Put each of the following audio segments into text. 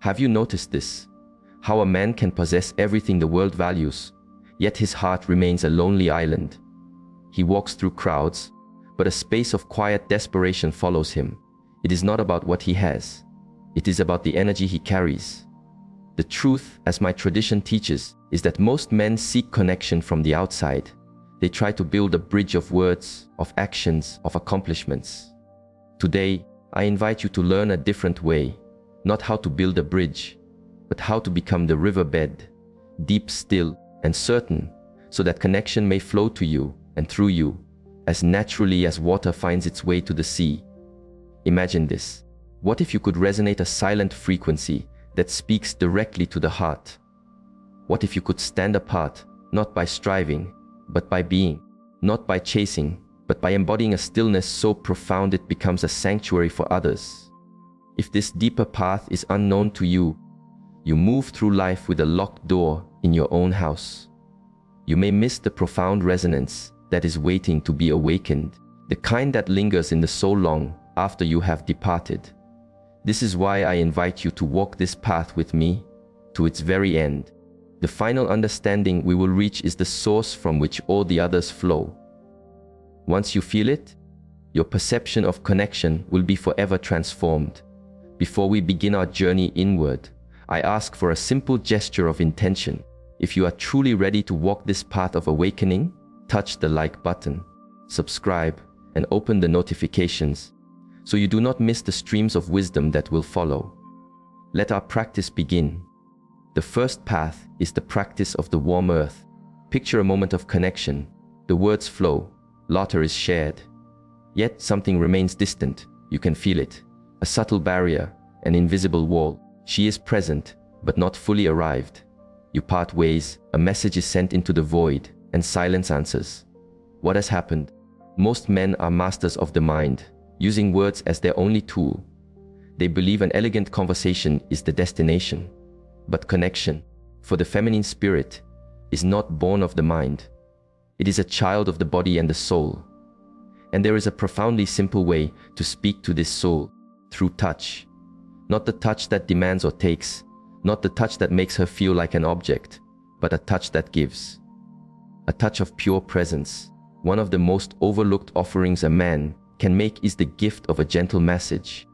Have you noticed this? How a man can possess everything the world values, yet his heart remains a lonely island. He walks through crowds, but a space of quiet desperation follows him. It is not about what he has. It is about the energy he carries. The truth, as my tradition teaches, is that most men seek connection from the outside. They try to build a bridge of words, of actions, of accomplishments. Today, I invite you to learn a different way, not how to build a bridge, but how to become the riverbed, deep, still, and certain, so that connection may flow to you and through you, as naturally as water finds its way to the sea. Imagine this. What if you could resonate a silent frequency that speaks directly to the heart? What if you could stand apart, not by striving, but by being, not by chasing, but by embodying a stillness so profound it becomes a sanctuary for others? If this deeper path is unknown to you, you move through life with a locked door in your own house. You may miss the profound resonance that is waiting to be awakened, the kind that lingers in the soul long after you have departed. This is why I invite you to walk this path with me to its very end. The final understanding we will reach is the source from which all the others flow. Once you feel it, your perception of connection will be forever transformed. Before we begin our journey inward, I ask for a simple gesture of intention. If you are truly ready to walk this path of awakening, touch the like button, subscribe, and open the notifications so you do not miss the streams of wisdom that will follow. Let our practice begin. The first path is the practice of the warm earth. Picture a moment of connection. The words flow, laughter is shared. Yet something remains distant. You can feel it. A subtle barrier, an invisible wall. She is present, but not fully arrived. You part ways, a message is sent into the void, and silence answers. What has happened? Most men are masters of the mind, using words as their only tool. They believe an elegant conversation is the destination. But connection, for the feminine spirit, is not born of the mind. It is a child of the body and the soul. And there is a profoundly simple way to speak to this soul, through touch. Not the touch that demands or takes, not the touch that makes her feel like an object, but a touch that gives. A touch of pure presence. One of the most overlooked offerings a man can make is the gift of a gentle message,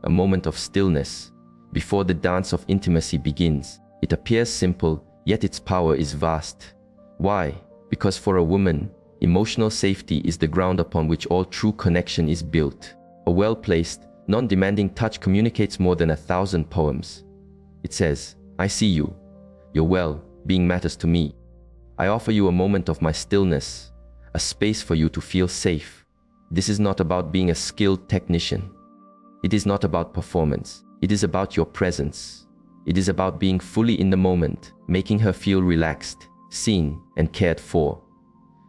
a moment of stillness. Before the dance of intimacy begins, it appears simple, yet its power is vast. Why? Because for a woman, emotional safety is the ground upon which all true connection is built. A well-placed, non-demanding touch communicates more than 1,000 poems. It says, I see you. Your well-being matters to me. I offer you a moment of my stillness, a space for you to feel safe. This is not about being a skilled technician. It is not about performance. It is about your presence. It is about being fully in the moment, making her feel relaxed, seen, and cared for.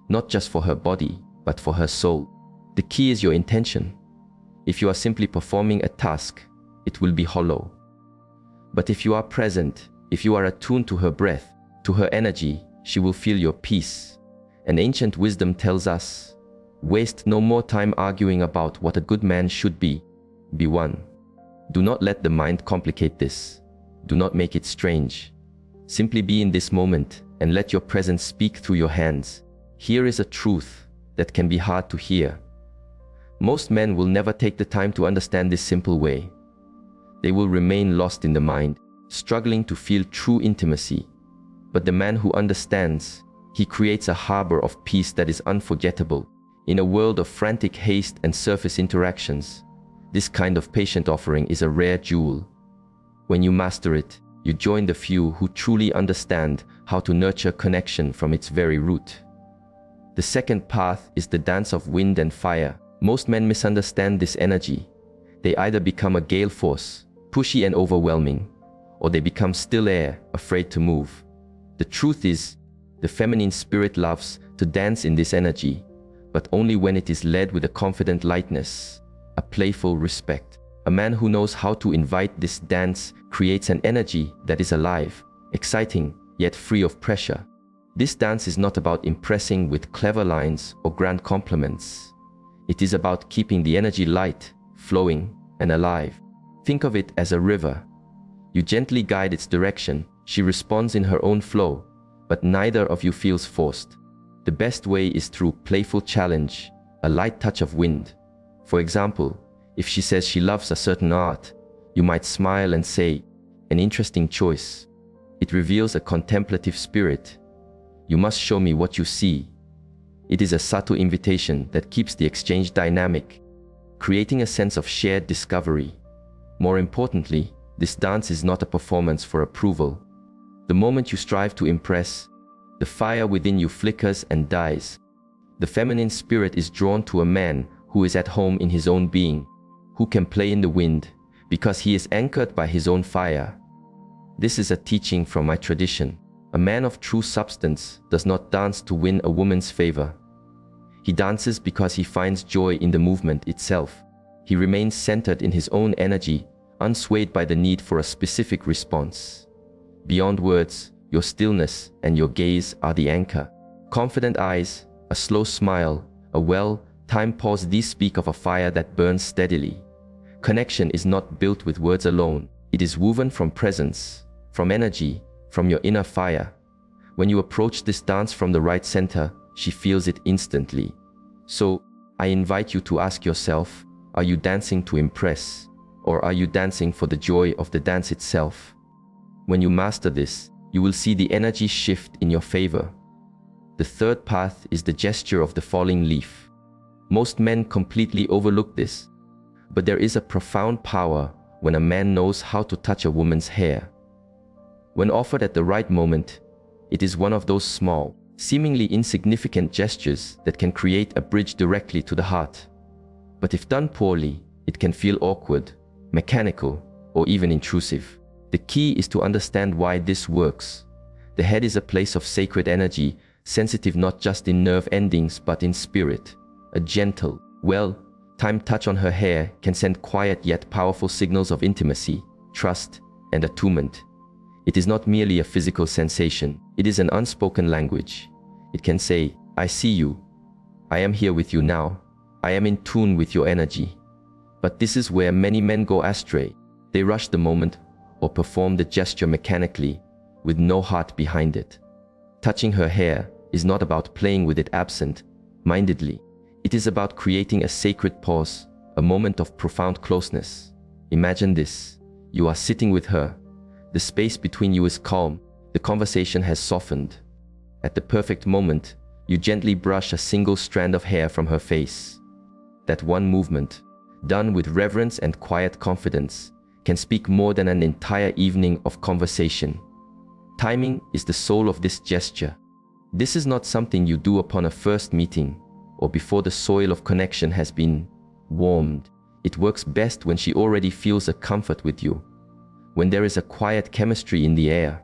Not just for her body, but for her soul. The key is your intention. If you are simply performing a task, it will be hollow. But if you are present, if you are attuned to her breath, to her energy, she will feel your peace. And ancient wisdom tells us, waste no more time arguing about what a good man should be. Be one. Do not let the mind complicate this. Do not make it strange. Simply be in this moment and let your presence speak through your hands. Here is a truth that can be hard to hear. Most men will never take the time to understand this simple way. They will remain lost in the mind, struggling to feel true intimacy. But the man who understands, he creates a harbor of peace that is unforgettable. In a world of frantic haste and surface interactions, this kind of patient offering is a rare jewel. When you master it, you join the few who truly understand how to nurture connection from its very root. The second path is the dance of wind and fire. Most men misunderstand this energy. They either become a gale force, pushy and overwhelming, or they become still air, afraid to move. The truth is, the feminine spirit loves to dance in this energy, but only when it is led with a confident lightness, a playful respect. A man who knows how to invite this dance creates an energy that is alive, exciting, yet free of pressure. This dance is not about impressing with clever lines or grand compliments. It is about keeping the energy light, flowing, and alive. Think of it as a river. You gently guide its direction. She responds in her own flow, but neither of you feels forced. The best way is through playful challenge, a light touch of wind. For example, if she says she loves a certain art, you might smile and say, "An interesting choice." It reveals a contemplative spirit. "You must show me what you see." It is a subtle invitation that keeps the exchange dynamic, creating a sense of shared discovery. More importantly, this dance is not a performance for approval. The moment you strive to impress, the fire within you flickers and dies. The feminine spirit is drawn to a man who is at home in his own being, who can play in the wind, because he is anchored by his own fire. This is a teaching from my tradition. A man of true substance does not dance to win a woman's favor. He dances because he finds joy in the movement itself. He remains centered in his own energy, unswayed by the need for a specific response. Beyond words, your stillness and your gaze are the anchor. Confident eyes, a slow smile, a well-timed pause, these speak of a fire that burns steadily. Connection is not built with words alone. It is woven from presence, from energy, from your inner fire. When you approach this dance from the right center, she feels it instantly. So, I invite you to ask yourself, are you dancing to impress, or are you dancing for the joy of the dance itself? When you master this, you will see the energy shift in your favor. The third path is the gesture of the falling leaf. Most men completely overlook this, but there is a profound power when a man knows how to touch a woman's hair. When offered at the right moment, it is one of those small, seemingly insignificant gestures that can create a bridge directly to the heart. But if done poorly, it can feel awkward, mechanical, or even intrusive. The key is to understand why this works. The head is a place of sacred energy, sensitive not just in nerve endings but in spirit. A gentle, well-timed touch on her hair can send quiet yet powerful signals of intimacy, trust, and attunement. It is not merely a physical sensation, it is an unspoken language. It can say, "I see you. I am here with you now. I am in tune with your energy." But this is where many men go astray. They rush the moment or perform the gesture mechanically, with no heart behind it. Touching her hair is not about playing with it absent-mindedly. It is about creating a sacred pause, a moment of profound closeness. Imagine this. You are sitting with her. The space between you is calm. The conversation has softened. At the perfect moment, you gently brush a single strand of hair from her face. That one movement, done with reverence and quiet confidence, can speak more than an entire evening of conversation. Timing is the soul of this gesture. This is not something you do upon a first meeting or before the soil of connection has been warmed. It works best when she already feels a comfort with you, when there is a quiet chemistry in the air.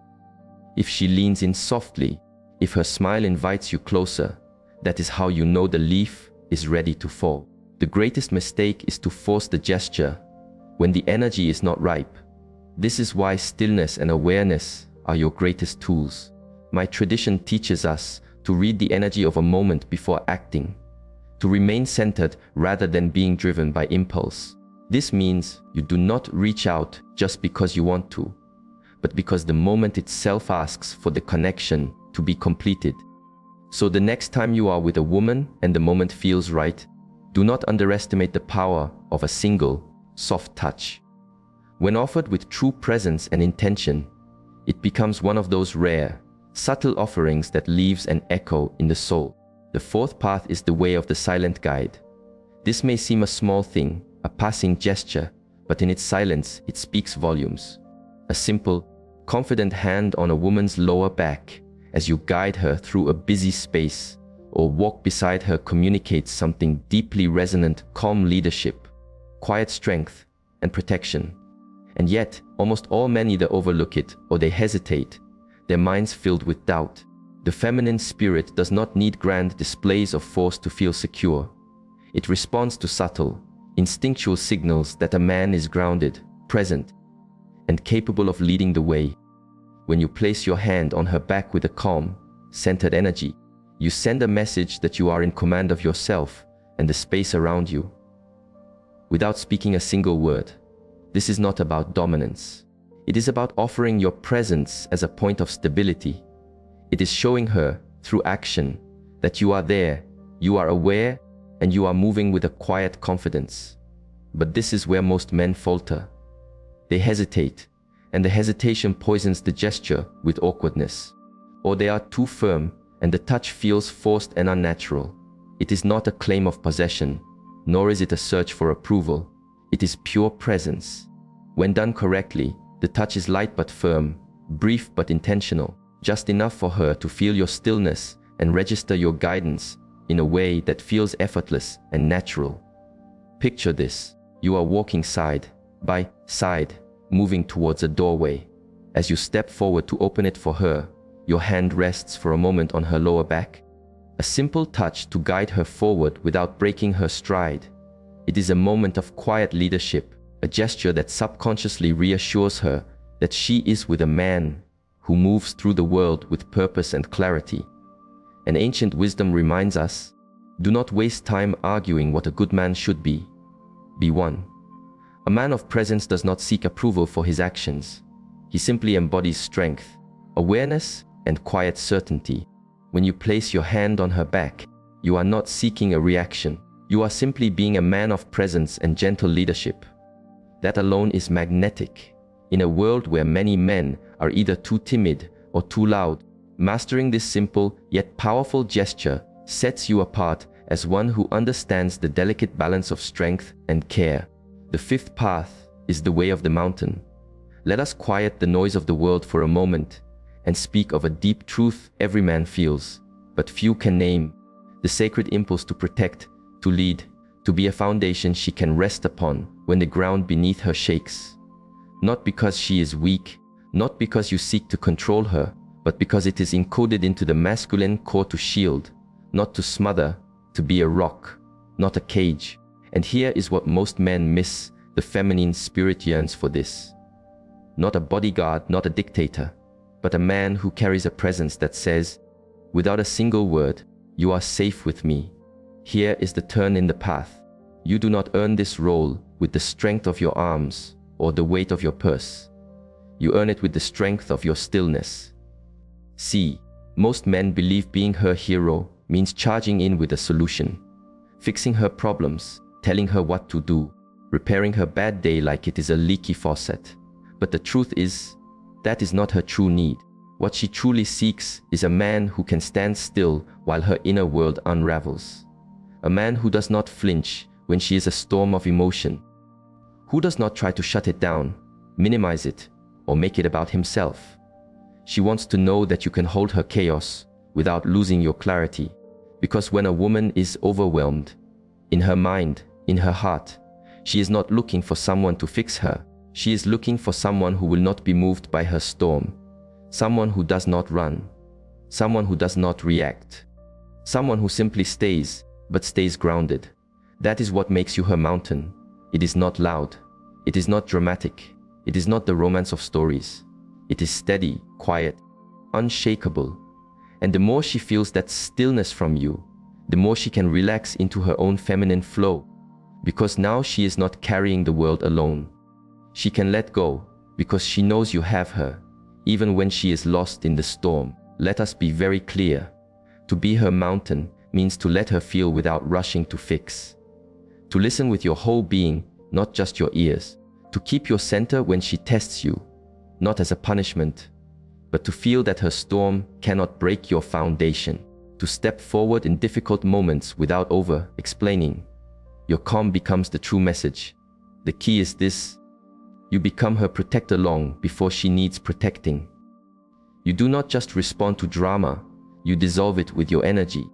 If she leans in softly, if her smile invites you closer, that is how you know the leaf is ready to fall. The greatest mistake is to force the gesture when the energy is not ripe. This is why stillness and awareness are your greatest tools. My tradition teaches us to read the energy of a moment before acting, to remain centered rather than being driven by impulse. This means you do not reach out just because you want to, but because the moment itself asks for the connection to be completed. So the next time you are with a woman and the moment feels right, do not underestimate the power of a single, soft touch. When offered with true presence and intention, it becomes one of those rare, subtle offerings that leaves an echo in the soul. The fourth path is the way of the silent guide. This may seem a small thing, a passing gesture, but in its silence, it speaks volumes. A simple, confident hand on a woman's lower back as you guide her through a busy space or walk beside her communicates something deeply resonant: calm leadership, quiet strength, and protection. And yet, almost all men either overlook it or they hesitate, their minds filled with doubt. The feminine spirit does not need grand displays of force to feel secure. It responds to subtle, instinctual signals that a man is grounded, present, and capable of leading the way. When you place your hand on her back with a calm, centered energy, you send a message that you are in command of yourself and the space around you. Without speaking a single word, this is not about dominance. It is about offering your presence as a point of stability. It is showing her, through action, that you are there, you are aware, and you are moving with a quiet confidence. But this is where most men falter. They hesitate, and the hesitation poisons the gesture with awkwardness. Or they are too firm, and the touch feels forced and unnatural. It is not a claim of possession, nor is it a search for approval. It is pure presence. When done correctly, the touch is light but firm, brief but intentional, just enough for her to feel your stillness and register your guidance in a way that feels effortless and natural. Picture this. You are walking side by side, moving towards a doorway. As you step forward to open it for her, your hand rests for a moment on her lower back. A simple touch to guide her forward without breaking her stride. It is a moment of quiet leadership, a gesture that subconsciously reassures her that she is with a man who moves through the world with purpose and clarity. An ancient wisdom reminds us, do not waste time arguing what a good man should be. Be one. A man of presence does not seek approval for his actions. He simply embodies strength, awareness, and quiet certainty. When you place your hand on her back, you are not seeking a reaction. You are simply being a man of presence and gentle leadership. That alone is magnetic. In a world where many men are either too timid or too loud, mastering this simple yet powerful gesture sets you apart as one who understands the delicate balance of strength and care. The fifth path is the way of the mountain. Let us quiet the noise of the world for a moment and speak of a deep truth every man feels, but few can name: the sacred impulse to protect, to lead, to be a foundation she can rest upon when the ground beneath her shakes. Not because she is weak, not because you seek to control her, but because it is encoded into the masculine core to shield, not to smother, to be a rock, not a cage. And here is what most men miss: the feminine spirit yearns for this. Not a bodyguard, not a dictator, but a man who carries a presence that says, without a single word, you are safe with me. Here is the turn in the path. You do not earn this role with the strength of your arms or the weight of your purse. You earn it with the strength of your stillness. See, most men believe being her hero means charging in with a solution, fixing her problems, telling her what to do, repairing her bad day like it is a leaky faucet. But the truth is, that is not her true need. What she truly seeks is a man who can stand still while her inner world unravels. A man who does not flinch when she is a storm of emotion, who does not try to shut it down, minimize it, or make it about himself. She wants to know that you can hold her chaos without losing your clarity. Because when a woman is overwhelmed, in her mind, in her heart, she is not looking for someone to fix her. She is looking for someone who will not be moved by her storm. Someone who does not run. Someone who does not react. Someone who simply stays, but stays grounded. That is what makes you her mountain. It is not loud. It is not dramatic. It is not the romance of stories. It is steady, quiet, unshakable. And the more she feels that stillness from you, the more she can relax into her own feminine flow. Because now she is not carrying the world alone. She can let go because she knows you have her, even when she is lost in the storm. Let us be very clear. To be her mountain means to let her feel without rushing to fix. To listen with your whole being, not just your ears. To keep your center when she tests you, not as a punishment, but to feel that her storm cannot break your foundation. To step forward in difficult moments without over-explaining. Your calm becomes the true message. The key is this: you become her protector long before she needs protecting. You do not just respond to drama, you dissolve it with your energy.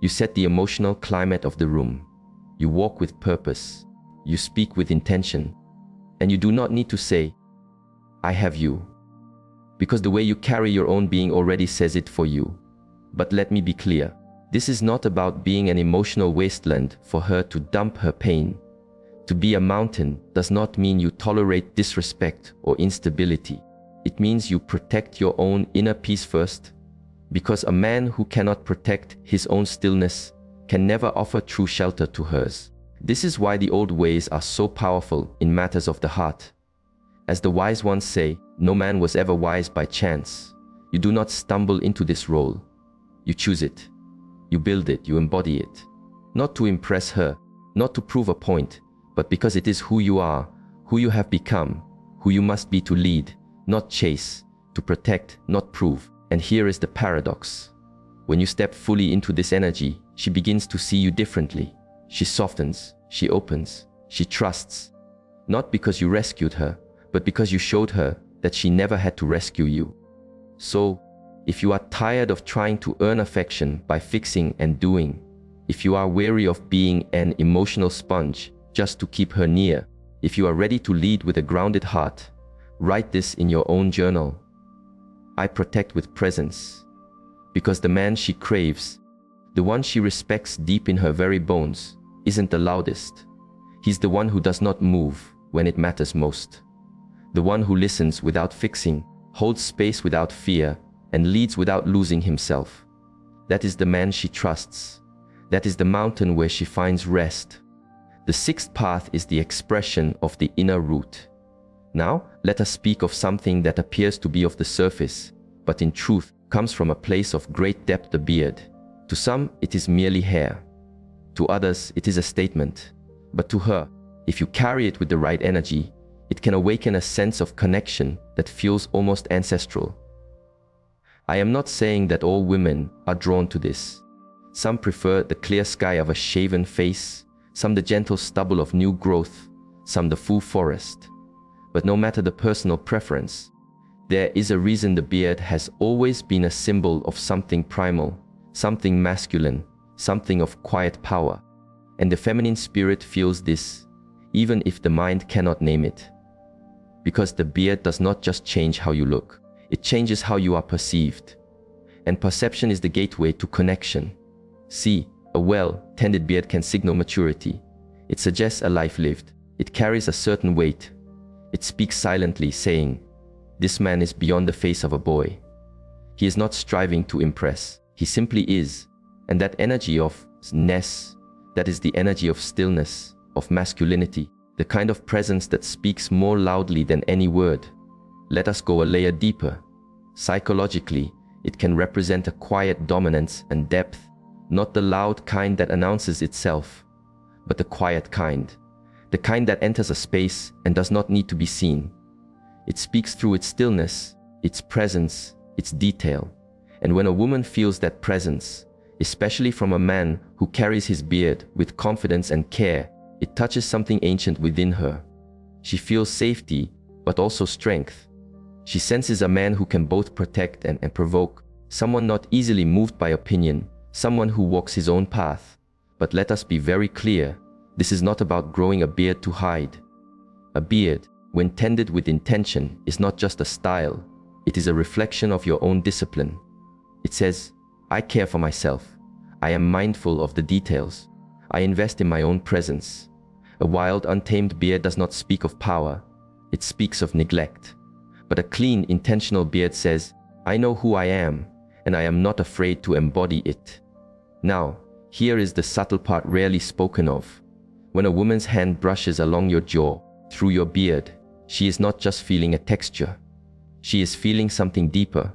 You set the emotional climate of the room. You walk with purpose. You speak with intention. And you do not need to say, I have you. Because the way you carry your own being already says it for you. But let me be clear. This is not about being an emotional wasteland for her to dump her pain. To be a mountain does not mean you tolerate disrespect or instability. It means you protect your own inner peace first. Because a man who cannot protect his own stillness can never offer true shelter to hers. This is why the old ways are so powerful in matters of the heart. As the wise ones say, no man was ever wise by chance. You do not stumble into this role. You choose it. You build it, you embody it. Not to impress her, not to prove a point, but because it is who you are, who you have become, who you must be to lead, not chase, to protect, not prove. And here is the paradox. When you step fully into this energy, she begins to see you differently. She softens, she opens, she trusts. Not because you rescued her, but because you showed her that she never had to rescue you. So, if you are tired of trying to earn affection by fixing and doing, if you are weary of being an emotional sponge just to keep her near, if you are ready to lead with a grounded heart, write this in your own journal. I protect with presence, because the man she craves, the one she respects deep in her very bones, isn't the loudest. He's the one who does not move when it matters most. The one who listens without fixing, holds space without fear, and leads without losing himself. That is the man she trusts. That is the mountain where she finds rest. The sixth path is the expression of the inner root. Now, let us speak of something that appears to be of the surface, but in truth comes from a place of great depth: the beard. To some, it is merely hair. To others, it is a statement. But to her, if you carry it with the right energy, it can awaken a sense of connection that feels almost ancestral. I am not saying that all women are drawn to this. Some prefer the clear sky of a shaven face, some the gentle stubble of new growth, some the full forest. But no matter the personal preference, there is a reason the beard has always been a symbol of something primal, something masculine, something of quiet power. And the feminine spirit feels this, even if the mind cannot name it. Because the beard does not just change how you look, it changes how you are perceived. And perception is the gateway to connection. See, a well-tended beard can signal maturity. It suggests a life lived. It carries a certain weight. It speaks silently, saying, "This man is beyond the face of a boy." He is not striving to impress. He simply is. And that energy of ness, that is the energy of stillness, of masculinity, the kind of presence that speaks more loudly than any word. Let us go a layer deeper. Psychologically, it can represent a quiet dominance and depth, not the loud kind that announces itself, but the quiet kind, the kind that enters a space and does not need to be seen. It speaks through its stillness, its presence, its detail. And when a woman feels that presence, especially from a man who carries his beard with confidence and care, it touches something ancient within her. She feels safety, but also strength. She senses a man who can both protect and provoke, someone not easily moved by opinion, someone who walks his own path. But let us be very clear, this is not about growing a beard to hide. A beard, when tended with intention, is not just a style, it is a reflection of your own discipline. It says, I care for myself. I am mindful of the details. I invest in my own presence. A wild, untamed beard does not speak of power. It speaks of neglect. But a clean, intentional beard says, I know who I am, and I am not afraid to embody it. Now, here is the subtle part rarely spoken of. When a woman's hand brushes along your jaw, through your beard, she is not just feeling a texture. She is feeling something deeper.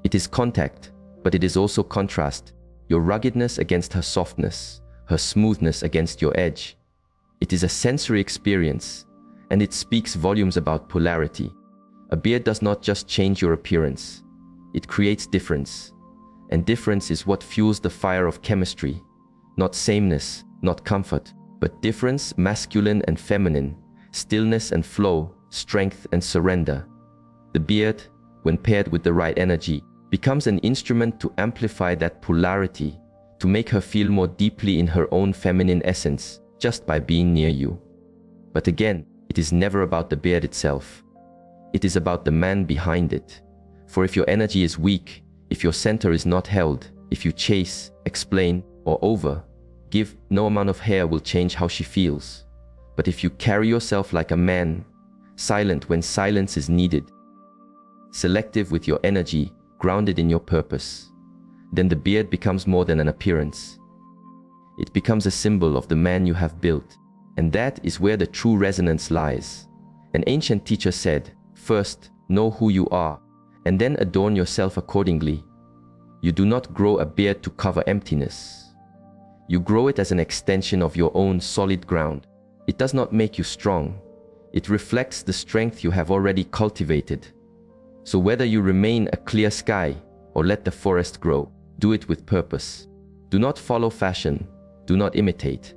It is contact, but it is also contrast. Your ruggedness against her softness, her smoothness against your edge. It is a sensory experience, and it speaks volumes about polarity. A beard does not just change your appearance. It creates difference. And difference is what fuels the fire of chemistry. Not sameness, not comfort, but difference, masculine and feminine, stillness and flow, strength and surrender. The beard, when paired with the right energy, becomes an instrument to amplify that polarity, to make her feel more deeply in her own feminine essence, just by being near you. But again, it is never about the beard itself. It is about the man behind it. For if your energy is weak, if your center is not held, if you chase, explain, or give, no amount of hair will change how she feels. But if you carry yourself like a man, silent when silence is needed, selective with your energy, grounded in your purpose, then the beard becomes more than an appearance. It becomes a symbol of the man you have built, and that is where the true resonance lies. An ancient teacher said, "First, know who you are, and then adorn yourself accordingly." You do not grow a beard to cover emptiness. You grow it as an extension of your own solid ground. It does not make you strong. It reflects the strength you have already cultivated. So whether you remain a clear sky or let the forest grow, do it with purpose. Do not follow fashion. Do not imitate.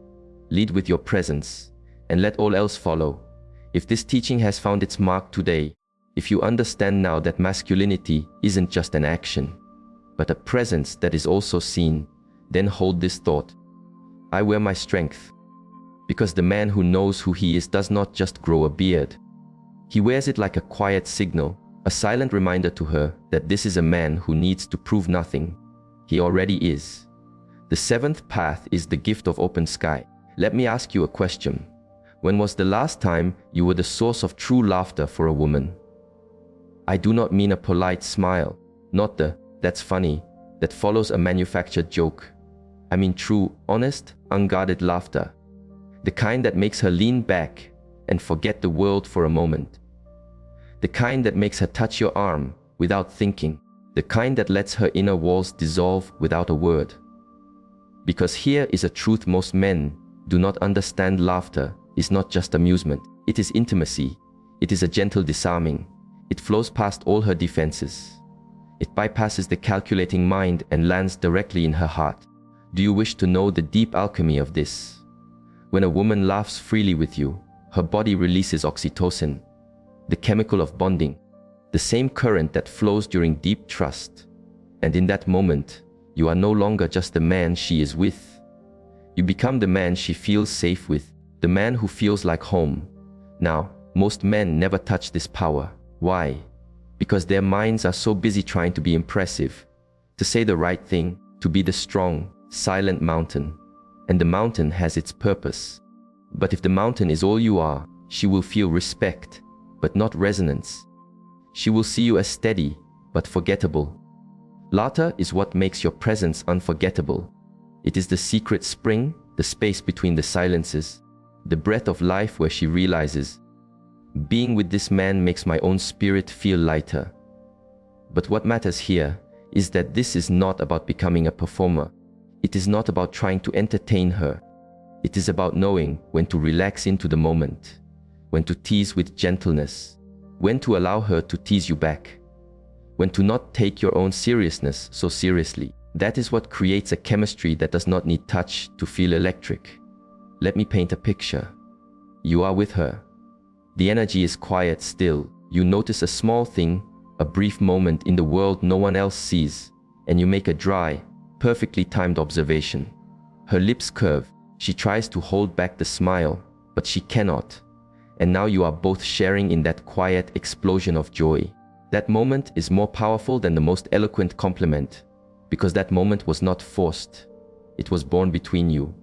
Lead with your presence, and let all else follow. If this teaching has found its mark today, if you understand now that masculinity isn't just an action, but a presence that is also seen, then hold this thought: I wear my strength. Because the man who knows who he is does not just grow a beard. He wears it like a quiet signal, a silent reminder to her that this is a man who needs to prove nothing. He already is. The seventh path is the gift of open sky. Let me ask you a question. When was the last time you were the source of true laughter for a woman? I do not mean a polite smile, not the "that's funny" that follows a manufactured joke. I mean true, honest, unguarded laughter. The kind that makes her lean back and forget the world for a moment. The kind that makes her touch your arm without thinking. The kind that lets her inner walls dissolve without a word. Because here is a truth most men do not understand: laughter is not just amusement. It is intimacy. It is a gentle disarming. It flows past all her defenses. It bypasses the calculating mind and lands directly in her heart. Do you wish to know the deep alchemy of this? When a woman laughs freely with you, her body releases oxytocin, the chemical of bonding, the same current that flows during deep trust. And in that moment, you are no longer just the man she is with. You become the man she feels safe with, the man who feels like home. Now, most men never touch this power. Why? Because their minds are so busy trying to be impressive, to say the right thing, to be the strong, silent mountain. And the mountain has its purpose. But if the mountain is all you are, she will feel respect, but not resonance. She will see you as steady, but forgettable. Laughter is what makes your presence unforgettable. It is the secret spring, the space between the silences, the breath of life where she realizes, being with this man makes my own spirit feel lighter. But what matters here is that this is not about becoming a performer. It is not about trying to entertain her. It is about knowing when to relax into the moment, when to tease with gentleness, when to allow her to tease you back, when to not take your own seriousness so seriously. That is what creates a chemistry that does not need touch to feel electric. Let me paint a picture. You are with her. The energy is quiet still. You notice a small thing, a brief moment in the world no one else sees, and you make a dry, perfectly timed observation. Her lips curve. She tries to hold back the smile, but she cannot. And now you are both sharing in that quiet explosion of joy. That moment is more powerful than the most eloquent compliment, because that moment was not forced. It was born between you.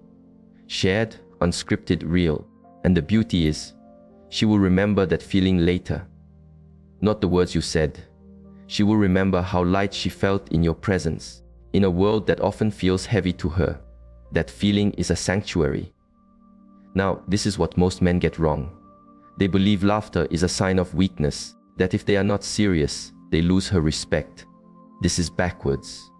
Shared, unscripted, real. And the beauty is, she will remember that feeling later. Not the words you said. She will remember how light she felt in your presence. In a world that often feels heavy to her, that feeling is a sanctuary. Now, this is what most men get wrong. They believe laughter is a sign of weakness, that if they are not serious, they lose her respect. This is backwards.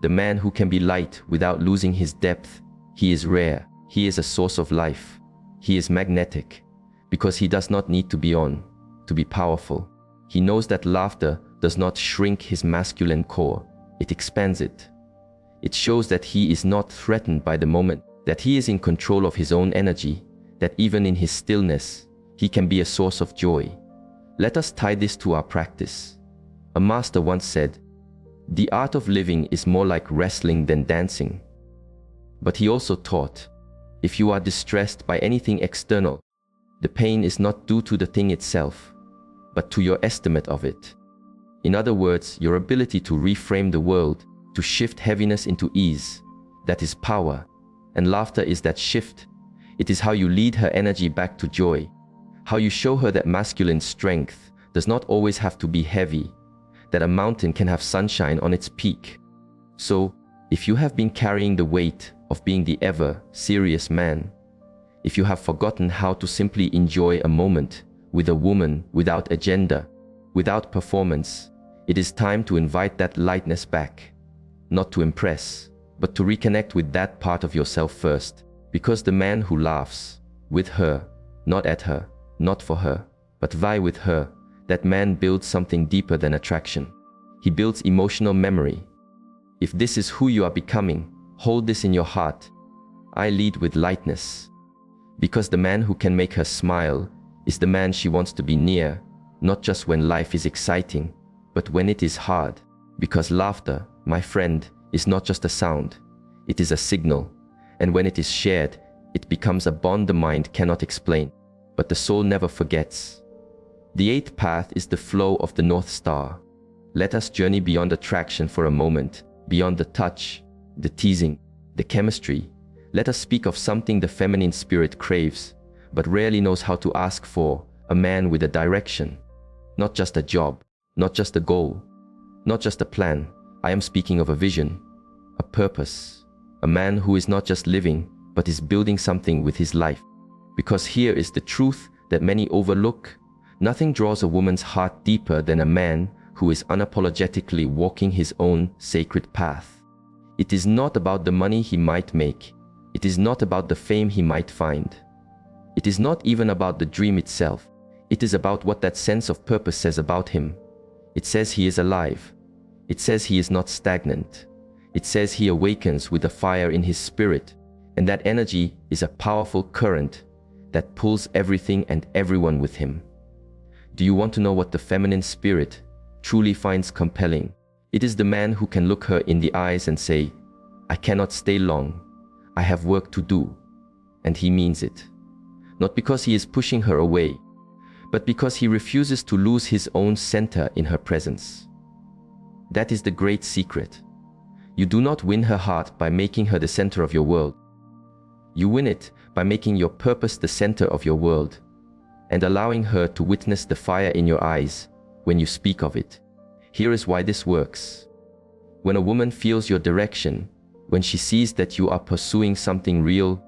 The man who can be light without losing his depth, he is rare. He is a source of life. He is magnetic, because he does not need to be on, to be powerful. He knows that laughter does not shrink his masculine core. It expands it. It shows that he is not threatened by the moment, that he is in control of his own energy, that even in his stillness, he can be a source of joy. Let us tie this to our practice. A master once said, "The art of living is more like wrestling than dancing." But he also taught, if you are distressed by anything external, the pain is not due to the thing itself, but to your estimate of it. In other words, your ability to reframe the world, to shift heaviness into ease. That is power. And laughter is that shift. It is how you lead her energy back to joy. How you show her that masculine strength does not always have to be heavy, that a mountain can have sunshine on its peak. So, if you have been carrying the weight of being the ever serious man, if you have forgotten how to simply enjoy a moment with a woman without agenda, without performance, it is time to invite that lightness back. Not to impress, but to reconnect with that part of yourself first. Because the man who laughs with her, not at her, not for her, but vie with her, that man builds something deeper than attraction. He builds emotional memory. If this is who you are becoming, hold this in your heart. I lead with lightness. Because the man who can make her smile is the man she wants to be near, not just when life is exciting, but when it is hard. Because laughter, my friend, is not just a sound, it is a signal. And when it is shared, it becomes a bond the mind cannot explain, but the soul never forgets. The eighth path is the flow of the North Star. Let us journey beyond attraction for a moment, beyond the touch, the teasing, the chemistry. Let us speak of something the feminine spirit craves, but rarely knows how to ask for: a man with a direction. Not just a job, not just a goal, not just a plan. I am speaking of a vision, a purpose. A man who is not just living, but is building something with his life. Because here is the truth that many overlook. Nothing draws a woman's heart deeper than a man who is unapologetically walking his own sacred path. It is not about the money he might make. It is not about the fame he might find. It is not even about the dream itself. It is about what that sense of purpose says about him. It says he is alive. It says he is not stagnant. It says he awakens with a fire in his spirit, and that energy is a powerful current that pulls everything and everyone with him. Do you want to know what the feminine spirit truly finds compelling? It is the man who can look her in the eyes and say, "I cannot stay long. I have work to do." And he means it. Not because he is pushing her away, but because he refuses to lose his own center in her presence. That is the great secret. You do not win her heart by making her the center of your world. You win it by making your purpose the center of your world, and allowing her to witness the fire in your eyes when you speak of it. Here is why this works. When a woman feels your direction, when she sees that you are pursuing something real,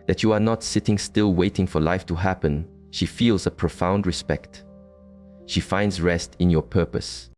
that you are not sitting still waiting for life to happen, she feels a profound respect. She finds rest in your purpose.